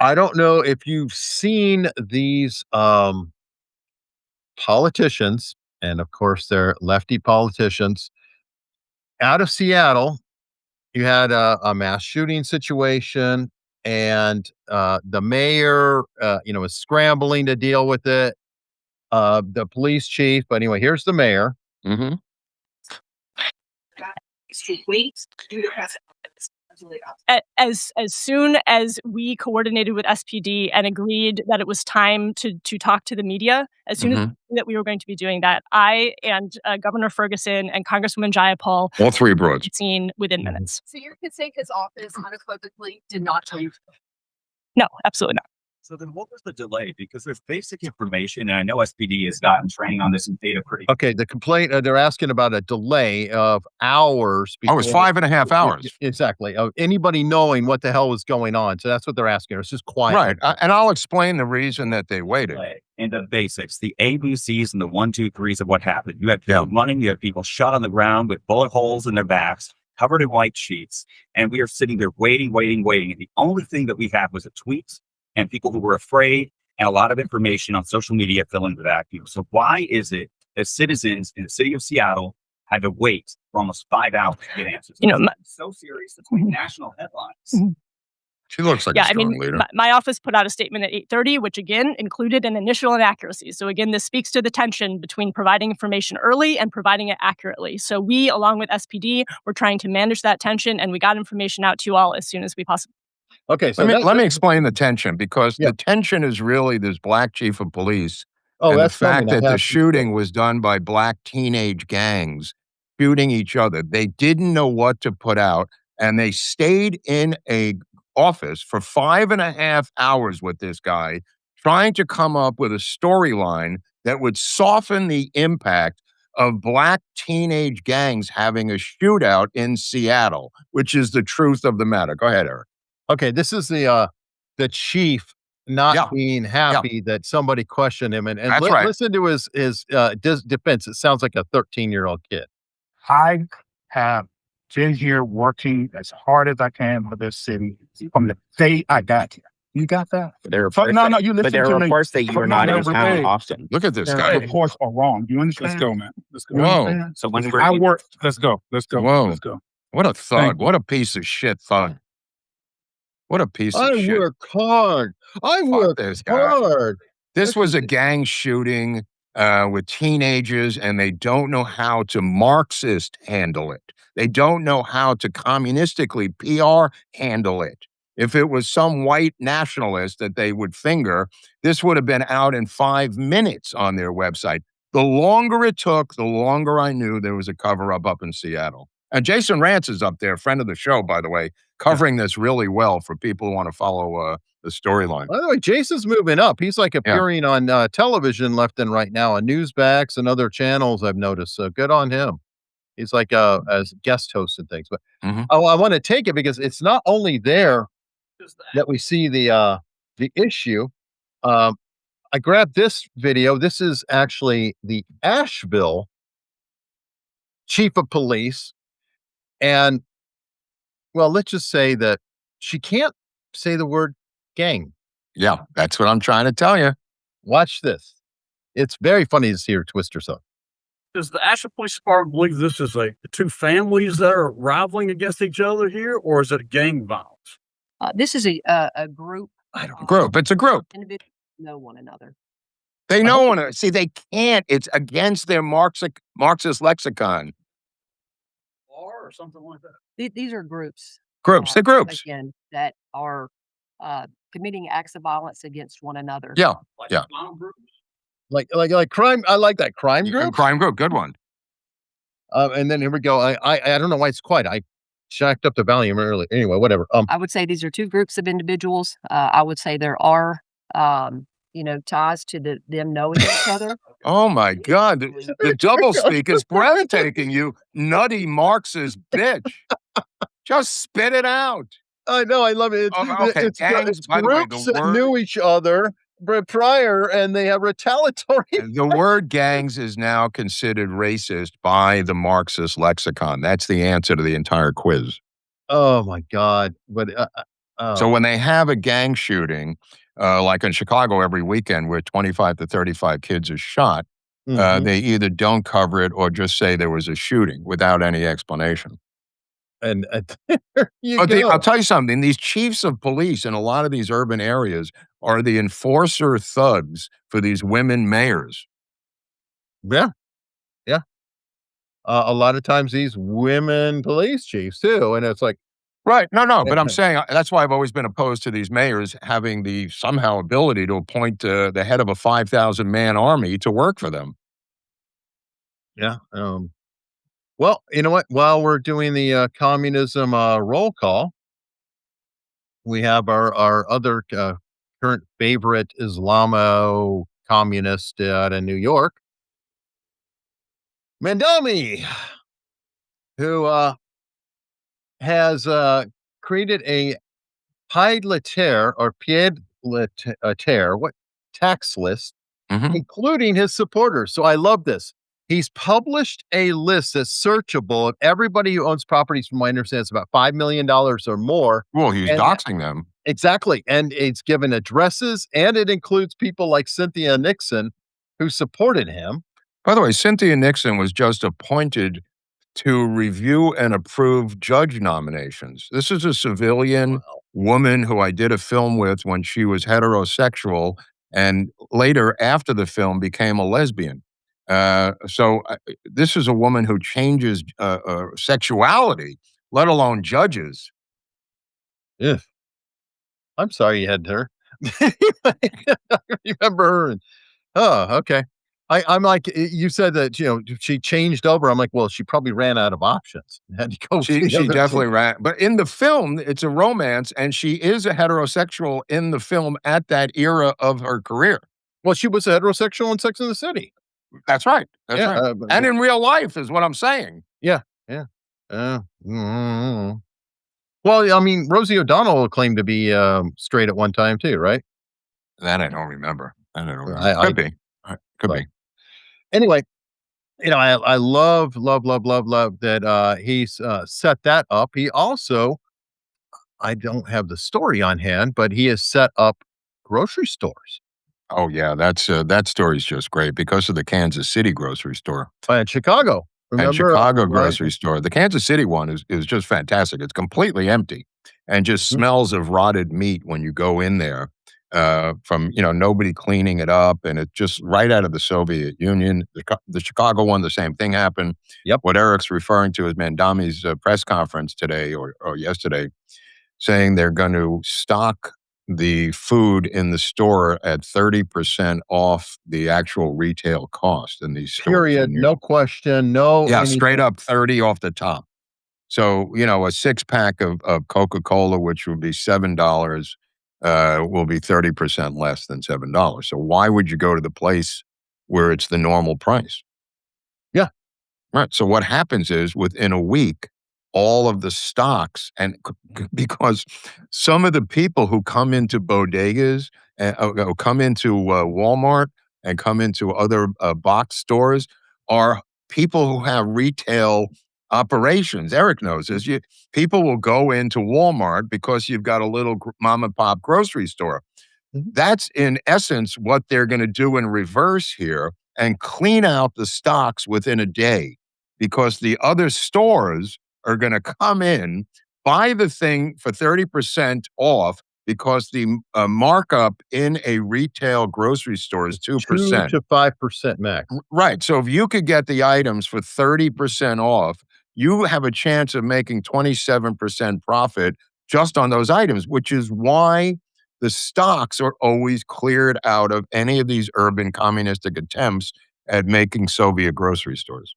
I don't know if you've seen these politicians, and of course they're lefty politicians out of Seattle. You had a mass shooting situation, and the mayor, is scrambling to deal with it. The police chief, but anyway, here's the mayor. Mm-hmm. As soon as we coordinated with SPD and agreed that it was time to talk to the media, as soon as that we were going to be doing that, I and Governor Ferguson and Congresswoman Jayapal, all three broads, seen within minutes. So you could say his office unequivocally did not tell you? No, absolutely not. So then what was the delay? Because there's basic information, and I know SPD has gotten training on this and data pretty. Okay, the complaint, they're asking about a delay of hours. Oh, it's 5.5 hours. Exactly. Of anybody knowing what the hell was going on. So that's what they're asking. It's just quiet. Right. And I'll explain the reason that they waited. And the basics, the ABCs and the 1, 2, 3s of what happened. You had people running, you had people shot on the ground with bullet holes in their backs, covered in white sheets. And we are sitting there waiting. And the only thing that we had was a tweet and people who were afraid, and a lot of information on social media fill in the vacuum. So why is it that citizens in the city of Seattle had to wait for almost 5 hours to get answers? It's so serious. It's like national headlines. She looks like a strong leader. My office put out a statement at 8:30, which again included an initial inaccuracy. So again, this speaks to the tension between providing information early and providing it accurately. So we, along with SPD, were trying to manage that tension, and we got information out to you all as soon as we possibly. Okay, so let me explain the tension, because the tension is really this black chief of police and the fact that the shooting was done by black teenage gangs shooting each other. They didn't know what to put out, and they stayed in a office for 5.5 hours with this guy, trying to come up with a storyline that would soften the impact of black teenage gangs having a shootout in Seattle, which is the truth of the matter. Go ahead, Eric. Okay, this is the chief not being happy that somebody questioned him, and listen to his defense. It sounds like a 13-year-old kid. I have been here working as hard as I can for this city from the day I got here. You got that? You listen but there to are me. reports that you are not in town often. Look at this guy. Reports are wrong. Do you understand? Let's go, man. Let's go. Whoa. So when I work. Let's go. Whoa. Let's go. What a thug. What a piece of shit thug. What a piece of shit. I work hard. Hard. This was a gang shooting with teenagers, and they don't know how to Marxist handle it. They don't know how to communistically PR handle it. If it was some white nationalist that they would finger, this would have been out in 5 minutes on their website. The longer it took, the longer I knew there was a cover-up in Seattle. And Jason Rance is up there, friend of the show, by the way, covering this really well for people who want to follow the storyline. By the way, Jason's moving up. He's like appearing on television left and right now, on Newsbacks and other channels, I've noticed. So good on him. He's like as guest host and things. But I want to take it because it's not only there that we see the issue. I grabbed this video. This is actually the Asheville chief of police. And, well, let's just say that she can't say the word gang. Yeah, that's what I'm trying to tell you. Watch this. It's very funny to see her twist herself. Does the Asheville Police Department believe this is two families that are rivaling against each other here, or is it gang violence? This is a group. Group. It's a group. Individuals know one another. They know one another. See, they can't. It's against their Marxist lexicon. Or something like that. These are groups. They're groups. Again, that are committing acts of violence against one another. Yeah. Like crime. I like that crime group. Crime group. Good one. And then here we go. I don't know why it's quiet. I jacked up the volume early. Anyway, whatever. I would say these are two groups of individuals. I would say there are, ties to them knowing each other. Oh my God. The doublespeak is breathtaking, you nutty Marxist bitch. Just spit it out. I know. I love it. Okay. It's groups that knew each other prior, and they have retaliatory. The word gangs is now considered racist by the Marxist lexicon. That's the answer to the entire quiz. Oh my God. But So when they have a gang shooting, like in Chicago every weekend where 25 to 35 kids are shot, they either don't cover it or just say there was a shooting without any explanation. And there you go. I'll tell you something. These chiefs of police in a lot of these urban areas are the enforcer thugs for these women mayors. Yeah. Yeah. A lot of times these women police chiefs too. And it's like, right. No, but I'm saying that's why I've always been opposed to these mayors having the somehow ability to appoint the head of a 5,000 man army to work for them. Yeah. Well, you know what? While we're doing the communism roll call, we have our other current favorite Islamo communist out of New York, Mandami, who has created a pied-à-terre or pied-à-terre, what tax list, including his supporters. So I love this. He's published a list that's searchable of everybody who owns properties, from what I understand, it's about $5 million or more. Well, he's doxing them. Exactly. And it's given addresses, and it includes people like Cynthia Nixon who supported him. By the way, Cynthia Nixon was just appointed to review and approve judge nominations. This is a civilian woman who I did a film with when she was heterosexual and later, after the film, became a lesbian. So this is a woman who changes sexuality, let alone judges. Yeah. I'm sorry you had her. I remember her. And, okay. I'm like, you said that, she changed over. I'm like, well, she probably ran out of options. Had to go. She definitely ran. But in the film, it's a romance, and she is a heterosexual in the film at that era of her career. Well, she was a heterosexual in Sex and the City. That's right. That's right. And in real life is what I'm saying. Yeah. Yeah. Well, I mean, Rosie O'Donnell claimed to be straight at one time too, right? That I don't remember. Could be. Could be. Anyway, I love that he's set that up. He also, I don't have the story on hand, but he has set up grocery stores. Oh yeah, that story's just great because of the Kansas City grocery store. And Chicago. Remember? And Chicago grocery store. The Kansas City one is just fantastic. It's completely empty and just smells of rotted meat when you go in there. From nobody cleaning it up, and it's just right out of the Soviet Union. The Chicago one, the same thing happened. Yep. What Eric's referring to is Mandami's press conference today or yesterday, saying they're going to stock the food in the store at 30% off the actual retail cost in these stores. Period. No question. No. Yeah, straight up 30 off the top. So a 6-pack of Coca-Cola, which would be $7. Will be 30% less than $7. So why would you go to the place where it's the normal price? Yeah. Right. So what happens is within a week, all of the stocks, and because some of the people who come into bodegas and come into Walmart and come into other box stores are people who have retail operations. Eric knows this. People will go into Walmart because you've got a little mom and pop grocery store. That's in essence what they're going to do in reverse here and clean out the stocks within a day, because the other stores are going to come in, buy the thing for 30% off, because the markup in a retail grocery store is 2%. 2 to 5% max. Right. So if you could get the items for 30% off, you have a chance of making 27% profit just on those items, which is why the stocks are always cleared out of any of these urban communistic attempts at making Soviet grocery stores.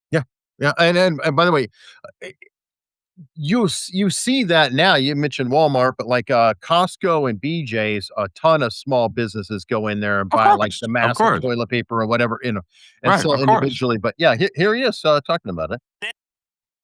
Yeah. Yeah. And by the way, you see that now. You mentioned Walmart, but like Costco and BJ's, a ton of small businesses go in there and buy like the massive toilet paper or whatever, and sell it individually. But yeah, here he is talking about it.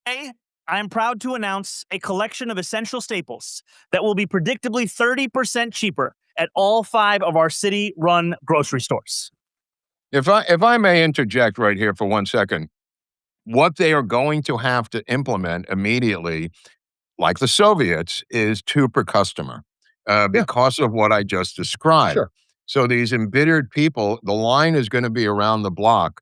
Today, I'm proud to announce a collection of essential staples that will be predictably 30% cheaper at all 5 of our city-run grocery stores. If I may interject right here for 1 second, what they are going to have to implement immediately, like the Soviets, is 2 per customer because of what I just described. Sure. So these embittered people, the line is going to be around the block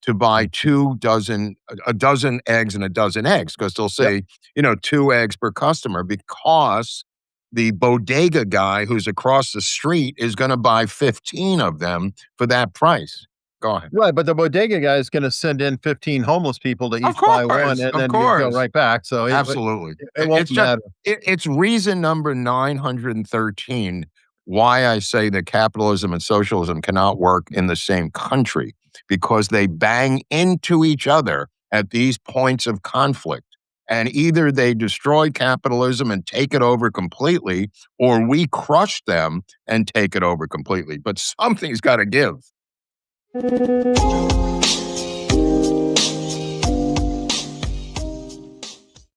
to buy a dozen eggs and a dozen eggs, because they'll say, 2 eggs per customer, because the bodega guy who's across the street is going to buy 15 of them for that price. Go ahead. Right, but the bodega guy is going to send in 15 homeless people to each buy one, and then you go right back. So absolutely, it won't matter. It's reason number 913 why I say that capitalism and socialism cannot work in the same country, because they bang into each other at these points of conflict. And either they destroy capitalism and take it over completely, or we crush them and take it over completely. But something's got to give.